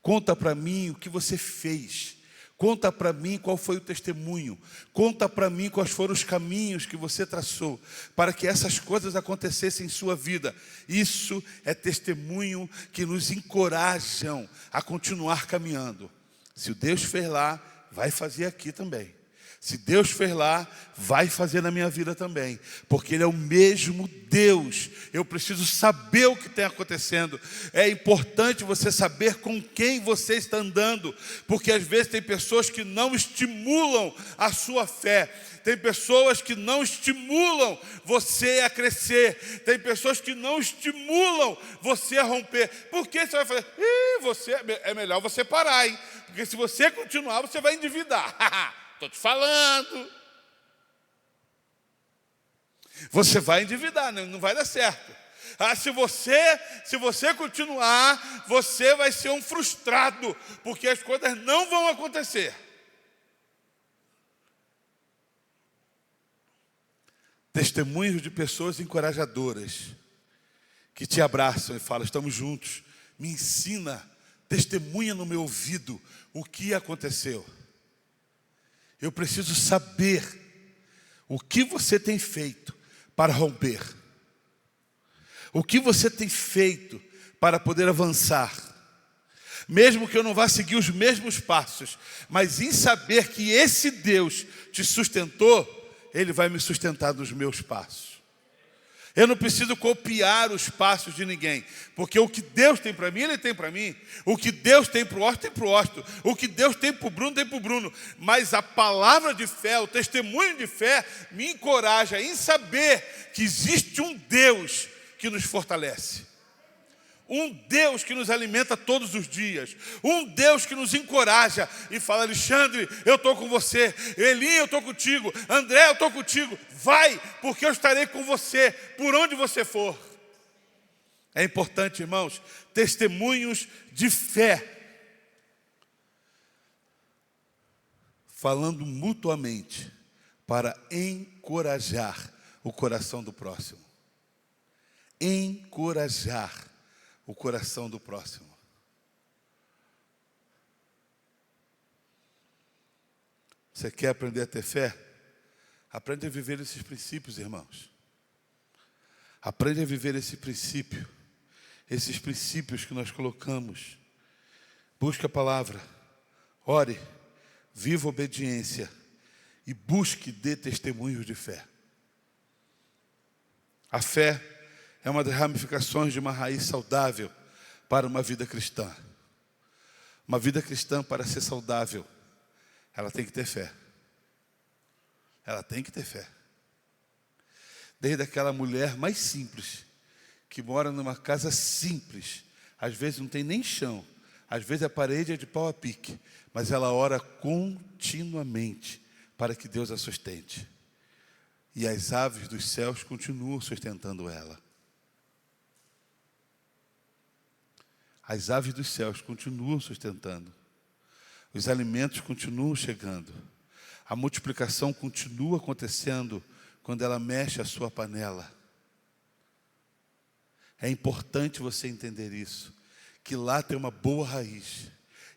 conta para mim o que você fez, conta para mim qual foi o testemunho, conta para mim quais foram os caminhos que você traçou para que essas coisas acontecessem em sua vida. Isso é testemunho que nos encorajam a continuar caminhando. Se o Deus fez lá, vai fazer aqui também. Se Deus fez lá, vai fazer na minha vida também. Porque Ele é o mesmo Deus. Eu preciso saber o que está acontecendo. É importante você saber com quem você está andando. Porque às vezes tem pessoas que não estimulam a sua fé. Tem pessoas que não estimulam você a crescer. Tem pessoas que não estimulam você a romper. Por que você vai fazer? É melhor você parar, hein? Porque se você continuar, você vai endividar. Estou te falando. Você vai endividar, não vai dar certo. Se você continuar, você vai ser um frustrado, porque as coisas não vão acontecer. Testemunhos de pessoas encorajadoras, que te abraçam e falam, estamos juntos, me ensina, testemunha no meu ouvido o que aconteceu. Eu preciso saber o que você tem feito para romper. O que você tem feito para poder avançar. Mesmo que eu não vá seguir os mesmos passos, mas em saber que esse Deus te sustentou, Ele vai me sustentar nos meus passos. Eu não preciso copiar os passos de ninguém, porque o que Deus tem para mim, Ele tem para mim. O que Deus tem para o Osto, tem para o Osto. O que Deus tem para o Bruno, tem para o Bruno. Mas a palavra de fé, o testemunho de fé, me encoraja em saber que existe um Deus que nos fortalece. Um Deus que nos alimenta todos os dias. Um Deus que nos encoraja e fala: Alexandre, eu estou com você. Eli, eu estou contigo. André, eu estou contigo. Vai, porque eu estarei com você por onde você for. É importante, irmãos, testemunhos de fé. Falando mutuamente para encorajar o coração do próximo. Encorajar o coração do próximo. Você quer aprender a ter fé? Aprende a viver esses princípios, irmãos. Aprende a viver esse princípio. Esses princípios que nós colocamos. Busque a palavra. Ore. Viva obediência. E busque dê testemunhos de fé. A fé é uma das ramificações de uma raiz saudável para uma vida cristã. Uma vida cristã, para ser saudável, ela tem que ter fé. Ela tem que ter fé. Desde aquela mulher mais simples, que mora numa casa simples, às vezes não tem nem chão, às vezes a parede é de pau a pique, mas ela ora continuamente para que Deus a sustente. E as aves dos céus continuam sustentando ela. As aves dos céus continuam sustentando. Os alimentos continuam chegando. A multiplicação continua acontecendo quando ela mexe a sua panela. É importante você entender isso, que lá tem uma boa raiz.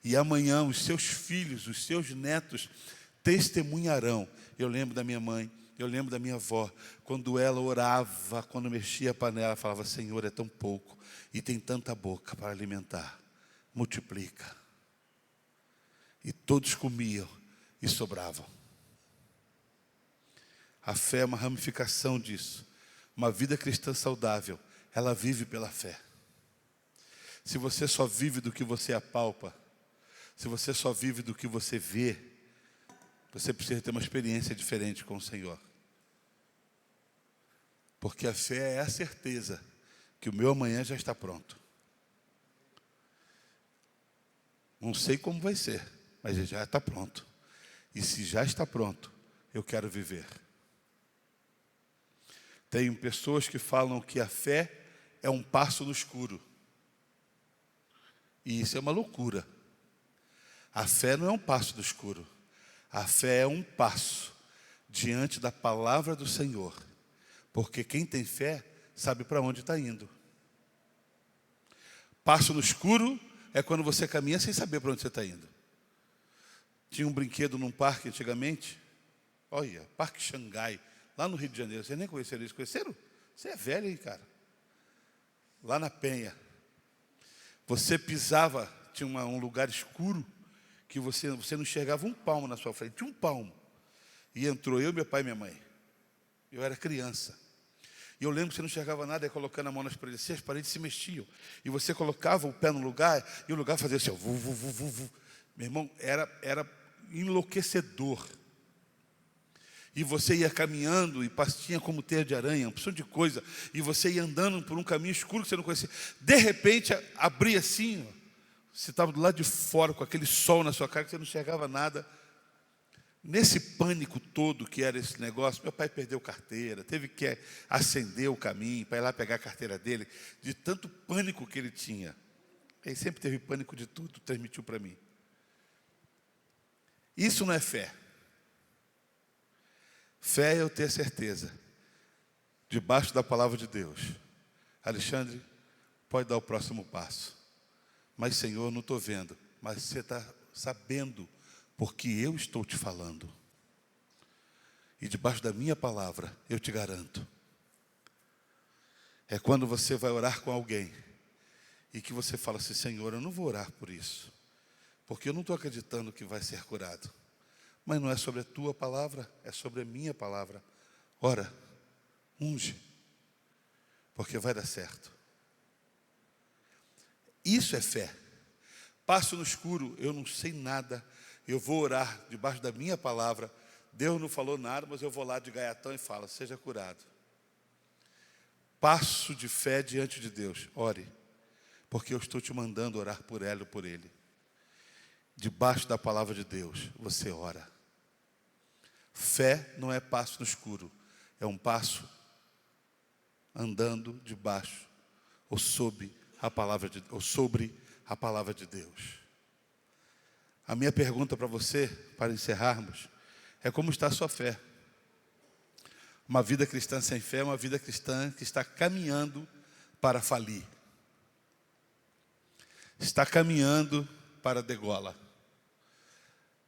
E amanhã os seus filhos, os seus netos testemunharão. Eu lembro da minha mãe, eu lembro da minha avó, quando ela orava, quando mexia a panela, falava: Senhor, é tão pouco e tem tanta boca para alimentar, multiplica. E todos comiam e sobravam. A fé é uma ramificação disso. Uma vida cristã saudável, ela vive pela fé. Se você só vive do que você apalpa, se você só vive do que você vê, você precisa ter uma experiência diferente com o Senhor. Porque a fé é a certeza que o meu amanhã já está pronto. Não sei como vai ser, mas ele já está pronto. E se já está pronto, eu quero viver. Tem pessoas que falam que a fé é um passo no escuro. E isso é uma loucura. A fé não é um passo no escuro. A fé é um passo diante da palavra do Senhor. Porque quem tem fé sabe para onde está indo. Passo no escuro é quando você caminha sem saber para onde você está indo. Tinha um brinquedo num parque antigamente. Olha, Parque Xangai, lá no Rio de Janeiro. Vocês nem conheceram isso? Conheceram? Você é velho, hein, cara? Lá na Penha. Você pisava, tinha um lugar escuro, que você não enxergava um palmo na sua frente. Um palmo. E entrou eu, meu pai e minha mãe. Eu era criança. E eu lembro que você não enxergava nada, ia colocando a mão nas paredes, as paredes se mexiam. E você colocava o pé no lugar, e o lugar fazia assim, ó, vu, vu, vu, vu, vu. Meu irmão, era enlouquecedor. E você ia caminhando, e tinha como teia de aranha, uma opção de coisa. E você ia andando por um caminho escuro que você não conhecia. De repente, abria assim, ó. Você estava do lado de fora, com aquele sol na sua cara, que você não enxergava nada. Nesse pânico todo que era esse negócio, meu pai perdeu carteira, teve que acender o caminho para ir lá pegar a carteira dele, de tanto pânico que ele tinha. Ele sempre teve pânico de tudo, transmitiu para mim. Isso não é fé. Fé é eu ter certeza, debaixo da palavra de Deus. Alexandre, pode dar o próximo passo. Mas, Senhor, não estou vendo. Mas você está sabendo, porque eu estou te falando. E debaixo da minha palavra, eu te garanto. É quando você vai orar com alguém e que você fala assim: Senhor, eu não vou orar por isso, porque eu não estou acreditando que vai ser curado. Mas não é sobre a tua palavra, é sobre a minha palavra. Ora, unge, porque vai dar certo. Isso é fé. Passo no escuro, eu não sei nada, eu vou orar debaixo da minha palavra. Deus não falou nada, mas eu vou lá de gaiatão e falo: seja curado. Passo de fé diante de Deus, ore. porque eu estou te mandando orar por ela ou por ele. Debaixo da palavra de Deus, você ora. Fé não é passo no escuro, é um passo andando debaixo ou sobre a palavra de Deus. A minha pergunta para você, para encerrarmos, é como está a sua fé? Uma vida cristã sem fé é uma vida cristã que está caminhando para falir. Está caminhando para a degola.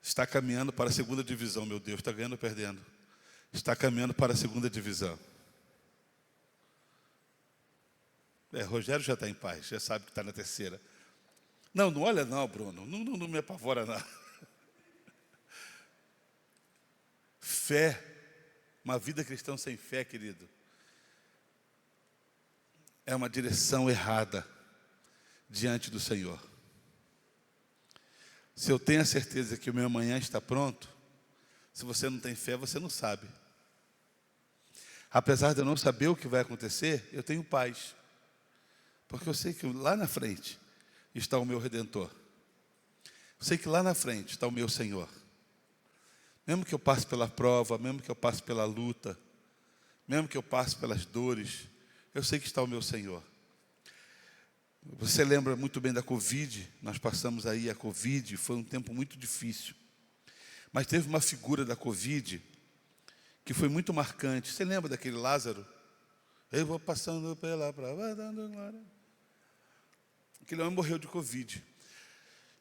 Está caminhando para a segunda divisão, meu Deus. Está ganhando ou perdendo? Está caminhando para a segunda divisão. Rogério já está em paz, já sabe que está na terceira. Não olha não, Bruno. Não me apavora não. Fé, uma vida cristã sem fé, querido, é uma direção errada diante do Senhor. Se eu tenho a certeza que o meu amanhã está pronto, se você não tem fé, você não sabe. Apesar de eu não saber o que vai acontecer, eu tenho paz. Porque eu sei que lá na frente está o meu Redentor. Eu sei que lá na frente está o meu Senhor. Mesmo que eu passe pela prova, mesmo que eu passe pela luta, mesmo que eu passe pelas dores, eu sei que está o meu Senhor. Você lembra muito bem da Covid, nós passamos aí a Covid, foi um tempo muito difícil. Mas teve uma figura da Covid que foi muito marcante. Você lembra daquele Lázaro? Eu vou passando pela prova, dando glória. Aquele homem morreu de Covid.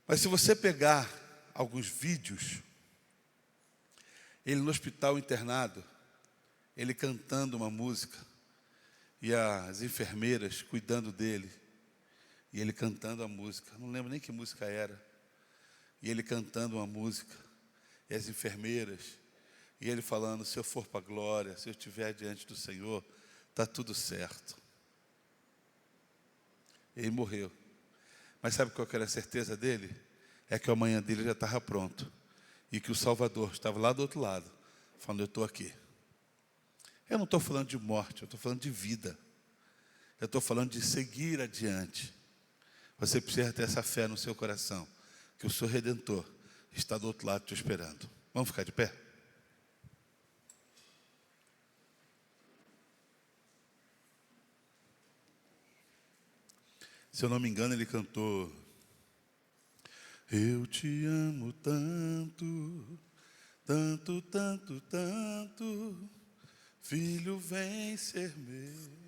Mas se você pegar alguns vídeos, ele no hospital internado, ele cantando uma música, e as enfermeiras cuidando dele, e ele cantando a música, não lembro nem que música era, e ele cantando uma música, e as enfermeiras, e ele falando, se eu for para a glória, se eu estiver diante do Senhor, está tudo certo. Ele morreu. Mas sabe qual que era a certeza dele? É que o amanhã dele já estava pronto, e que o Salvador estava lá do outro lado, falando, eu estou aqui. Eu não estou falando de morte, eu estou falando de vida. Eu estou falando de seguir adiante. Você precisa ter essa fé no seu coração, que o seu Redentor está do outro lado te esperando. Vamos ficar de pé? Se eu não me engano, ele cantou: eu te amo tanto, tanto, tanto, tanto, filho, vem ser meu,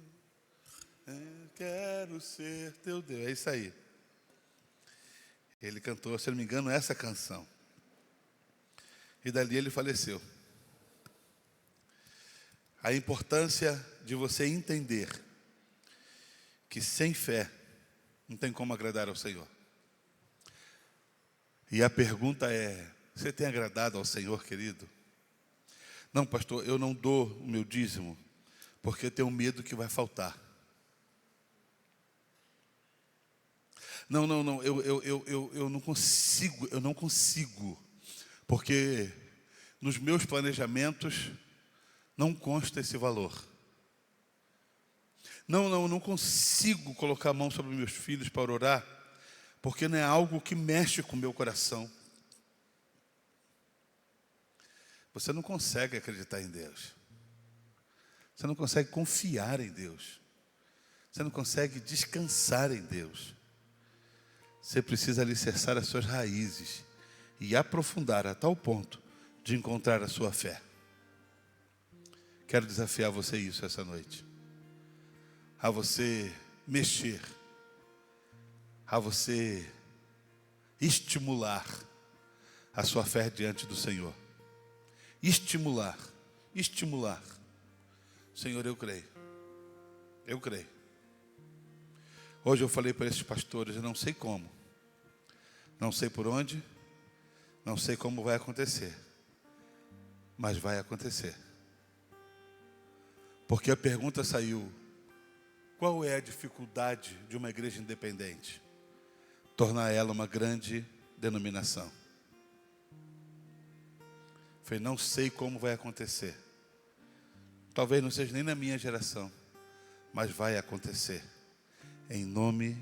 eu quero ser teu Deus. É isso aí. Ele cantou, se eu não me engano, essa canção. E dali ele faleceu. A importância de você entender que sem fé não tem como agradar ao Senhor. E a pergunta é, você tem agradado ao Senhor, querido? Não, pastor, eu não dou o meu dízimo, porque eu tenho medo que vai faltar. Não, eu não consigo, porque nos meus planejamentos não consta esse valor. Não consigo colocar a mão sobre meus filhos para orar, porque não é algo que mexe com o meu coração. Você não consegue acreditar em Deus. Você não consegue confiar em Deus. Você não consegue descansar em Deus. Você precisa alicerçar as suas raízes e aprofundar a tal ponto de encontrar a sua fé. Quero desafiar você isso essa noite. A você mexer, a você estimular a sua fé diante do Senhor. Estimular. Senhor, eu creio. Hoje eu falei para esses pastores, eu não sei como, não sei por onde, não sei como vai acontecer, mas vai acontecer. Porque a pergunta saiu: qual é a dificuldade de uma igreja independente? Tornar ela uma grande denominação. Falei, não sei como vai acontecer. Talvez não seja nem na minha geração, mas vai acontecer. Em nome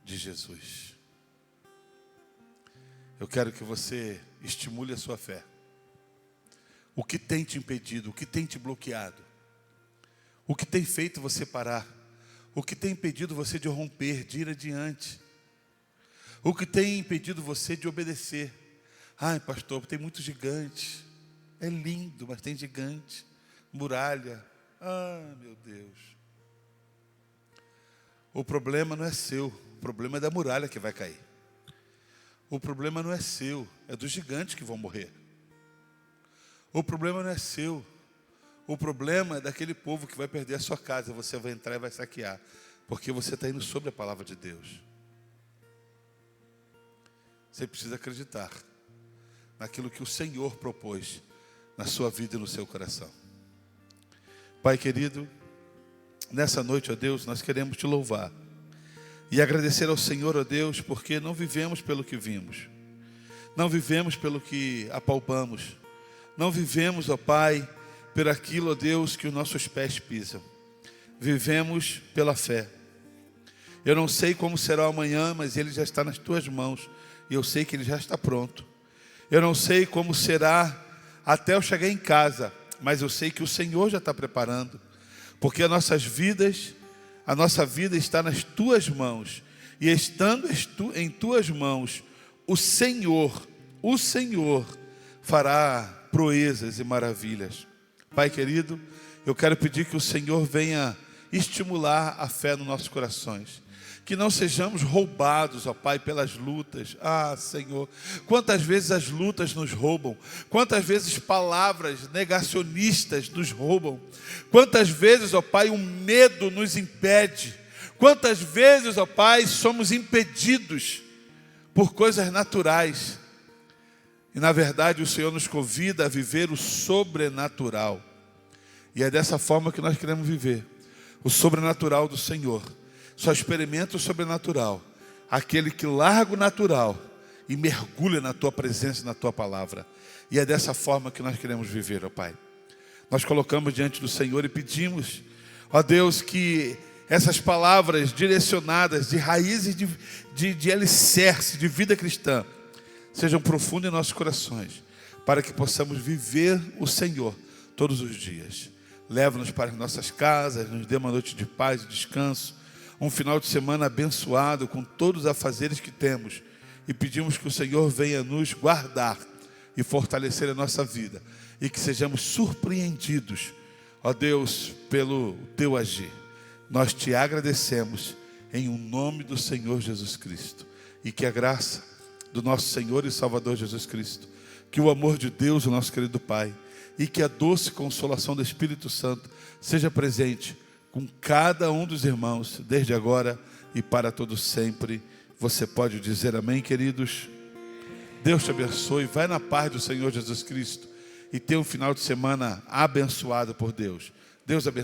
de Jesus. Eu quero que você estimule a sua fé. O que tem te impedido? O que tem te bloqueado? O que tem feito você parar? O que tem impedido você de romper, de ir adiante? O que tem impedido você de obedecer? Ai, pastor, tem muitos gigantes. É lindo, mas tem gigante. Muralha. Ah, meu Deus. O problema não é seu. O problema é da muralha que vai cair. O problema não é seu. É dos gigantes que vão morrer. O problema não é seu. O problema é daquele povo que vai perder a sua casa. Você vai entrar e vai saquear. Porque você está indo sobre a palavra de Deus. Você precisa acreditar naquilo que o Senhor propôs na sua vida e no seu coração. Pai querido, nessa noite, ó Deus, nós queremos te louvar e agradecer ao Senhor, ó Deus, porque não vivemos pelo que vimos, não vivemos pelo que apalpamos, não vivemos, ó Pai, por aquilo, ó Deus, que os nossos pés pisam. Vivemos pela fé. Eu não sei como será amanhã, mas ele já está nas tuas mãos e eu sei que ele já está pronto. Eu não sei como será até eu chegar em casa, mas eu sei que o Senhor já está preparando, porque a nossa vida está nas tuas mãos, e estando em tuas mãos, o Senhor fará proezas e maravilhas. Pai querido, eu quero pedir que o Senhor venha estimular a fé nos nossos corações. Que não sejamos roubados, ó Pai, pelas lutas. Ah, Senhor, quantas vezes as lutas nos roubam. Quantas vezes palavras negacionistas nos roubam. Quantas vezes, ó Pai, o medo nos impede. Quantas vezes, ó Pai, somos impedidos por coisas naturais. E na verdade o Senhor nos convida a viver o sobrenatural. E é dessa forma que nós queremos viver. O sobrenatural do Senhor. Só experimenta o sobrenatural aquele que larga o natural e mergulha na tua presença e na tua palavra. E é dessa forma que nós queremos viver, ó Pai. Nós colocamos diante do Senhor e pedimos, ó Deus, que essas palavras direcionadas de raízes de alicerce, de vida cristã, sejam profundas em nossos corações, para que possamos viver o Senhor todos os dias. Leva-nos para as nossas casas, nos dê uma noite de paz e descanso, um final de semana abençoado com todos os afazeres que temos. E pedimos que o Senhor venha nos guardar e fortalecer a nossa vida. E que sejamos surpreendidos, ó Deus, pelo teu agir. Nós te agradecemos em o nome do Senhor Jesus Cristo. E que a graça do nosso Senhor e Salvador Jesus Cristo, que o amor de Deus, o nosso querido Pai, e que a doce consolação do Espírito Santo seja presente com cada um dos irmãos, desde agora e para todos sempre. Você pode dizer amém, queridos? Deus te abençoe, vai na paz do Senhor Jesus Cristo e tenha um final de semana abençoado por Deus. Deus abençoe.